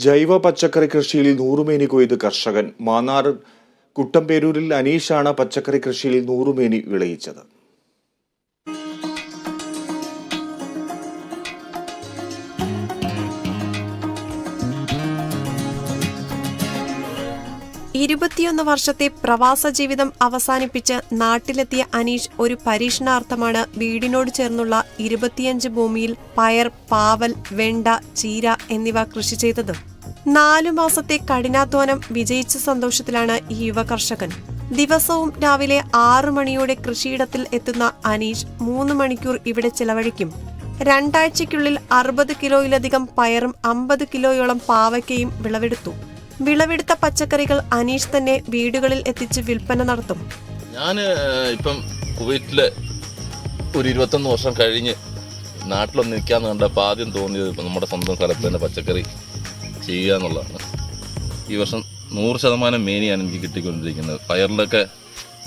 ജൈവ പച്ചക്കറി കൃഷിയിൽ നൂറുമേനി കൊയ്ത് കർഷകൻ. മാന്നാർ കുട്ടമ്പേരൂരിൽ അനീഷാണ് പച്ചക്കറി കൃഷിയിൽ നൂറുമേനി വിളയിച്ചത്. വർഷത്തെ പ്രവാസ ജീവിതം അവസാനിപ്പിച്ച് നാട്ടിലെത്തിയ അനീഷ് ഒരു പരീക്ഷണാർത്ഥമാണ് വീടിനോട് ചേർന്നുള്ള 25 ഭൂമിയിൽ പയർ, പാവൽ, വെണ്ട, ചീര എന്നിവ കൃഷി ചെയ്തത്. 4 മാസത്തെ കഠിനാധ്വാനം വിജയിച്ച സന്തോഷത്തിലാണ് ഈ യുവ കർഷകൻ. ദിവസവും രാവിലെ 6 മണിയോടെ കൃഷിയിടത്തിൽ എത്തുന്ന അനീഷ് 3 മണിക്കൂർ ഇവിടെ ചെലവഴിക്കും. 2 ആഴ്ചയ്ക്കുള്ളിൽ 60 കിലോയിലധികം പയറും 50 കിലോയോളം പാവയ്ക്കയും വിളവെടുത്തു. വിളവെടുത്ത പച്ചക്കറികൾ അനീഷ് തന്നെ വീടുകളിൽ എത്തിച്ച് വിൽപ്പന നടത്തും. ഞാൻ ഇപ്പം കുവൈറ്റില് ഒരു 21 വർഷം കഴിഞ്ഞ് നാട്ടിലൊന്ന് നിൽക്കാന്ന് കണ്ടപ്പോൾ ആദ്യം തോന്നിയത് ഇപ്പം നമ്മുടെ സ്വന്തം സ്ഥലത്ത് തന്നെ പച്ചക്കറി ചെയ്യുക എന്നുള്ളതാണ്. ഈ വർഷം 100% മേനിയാണ് എനിക്ക് കിട്ടിക്കൊണ്ടിരിക്കുന്നത്. പയറിലൊക്കെ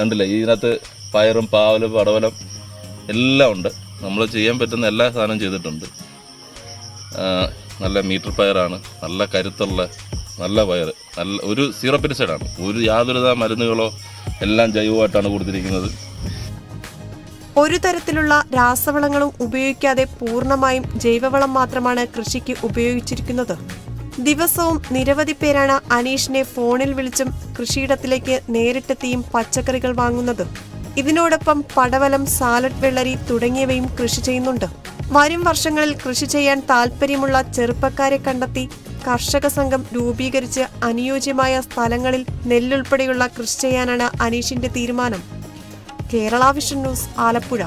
കണ്ടില്ല, ഇതിനകത്ത് പയറും പാവലും പടവലം എല്ലാം ഉണ്ട്. നമ്മൾ ചെയ്യാൻ പറ്റുന്ന എല്ലാ സാധനവും ചെയ്തിട്ടുണ്ട്. നല്ല മീറ്റർ പയറാണ്, നല്ല കരുത്തുള്ള നല്ല പയർ, നല്ല ഒരു സീറോ പെരിസൈഡാണ്. യാതൊരു മരുന്നുകളോ എല്ലാം ജൈവമായിട്ടാണ് കൊടുത്തിരിക്കുന്നത്. ഒരു തരത്തിലുള്ള രാസവളങ്ങളും ഉപയോഗിക്കാതെ പൂർണ്ണമായും ജൈവവളം മാത്രമാണ് കൃഷിക്ക് ഉപയോഗിച്ചിരിക്കുന്നത്. ദിവസവും നിരവധി പേരാണ് അനീഷിനെ ഫോണിൽ വിളിച്ചും കൃഷിയിടത്തിലേക്ക് നേരിട്ടെത്തിയും പച്ചക്കറികൾ വാങ്ങുന്നത്. ഇതിനോടൊപ്പം പടവലം, സാലഡ് വെള്ളരി തുടങ്ങിയവയും കൃഷി ചെയ്യുന്നുണ്ട്. വരും വർഷങ്ങളിൽ കൃഷി ചെയ്യാൻ താൽപ്പര്യമുള്ള ചെറുപ്പക്കാരെ കണ്ടെത്തി കർഷക സംഘം രൂപീകരിച്ച് അനുയോജ്യമായ സ്ഥലങ്ങളിൽ നെല്ലുൾപ്പെടെയുള്ള കൃഷി ചെയ്യാനാണ് അനീഷിന്റെ തീരുമാനം. Kerala vision news, Alappuzha.